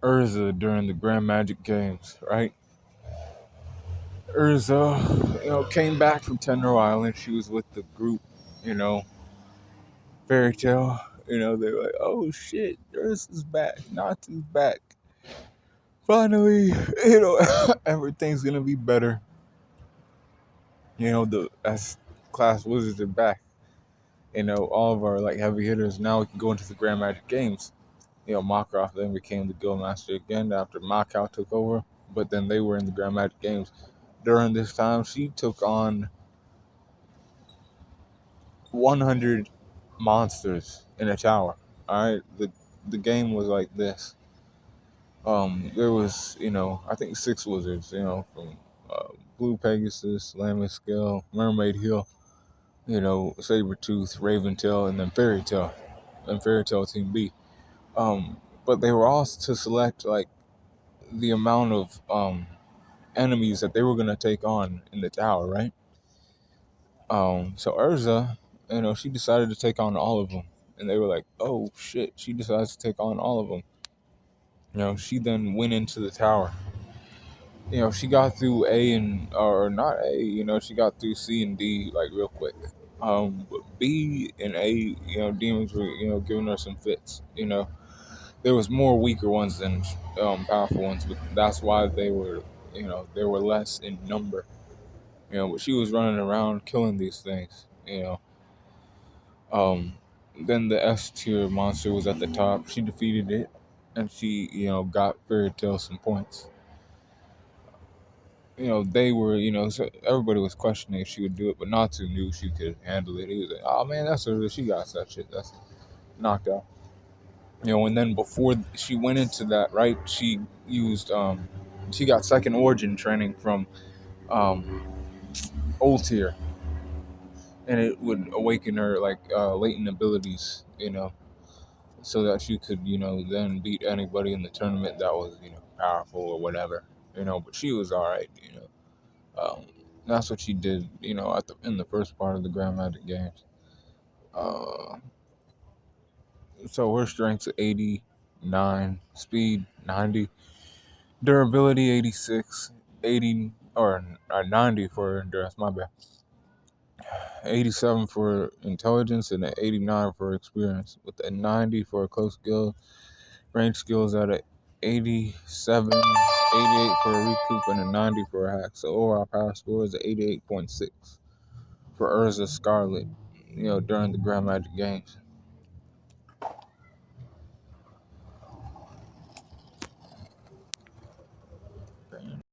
Erza during the Grand Magic Games, right? Erza, came back from Tenor Island. She was with the group, you know, Fairy Tale. They were like, oh shit, Erza's back, Natsu's back. Finally, everything's gonna be better. The S class wizards are back. All of our like heavy hitters now we can go into the Grand Magic Games. Mockroff then became the Guildmaster again after Macau took over, but then they were in the Grand Magic Games. During this time, she took on 100 monsters in a tower. All right, the game was like this. There was I think six wizards. From Blue Pegasus, Lamest Scale, Mermaid Hill, Sabretooth, Raventail, and then Fairy Tale, and Fairy Tale Team B. But they were all to select like the amount of enemies that they were gonna take on in the tower, right? So Erza, she decided to take on all of them, and they were like, "Oh shit!" She decides to take on all of them. She then went into the tower. She got through A and or not A. She got through C and D like real quick. But B and A, demons were giving her some fits. There was more weaker ones than powerful ones, but that's why they were less in number. But she was running around killing these things. Um, then the S tier monster was at the top. She defeated it, and she got Fairy Tail some points. They were so everybody was questioning if she would do it, but Natsu knew she could handle it. He was like, "Oh man, that's her. She got that shit. That's knocked out." And then before she went into that, right, she got second origin training from um, old tier, and it would awaken her like latent abilities, so that she could, then beat anybody in the tournament that was, powerful or whatever, But she was all right, That's what she did, in the first part of the Grand Magic Games. Uh, so her strength's 89, speed 90, durability 86, 80 or 90 for endurance. My bad. 87 for intelligence and an 89 for experience, with a 90 for a close skill. Range skills at a 87, 88 for a recoup, and a 90 for a hack. So overall power score is a 88.6 for Urza Scarlet, during the Grand Magic Games.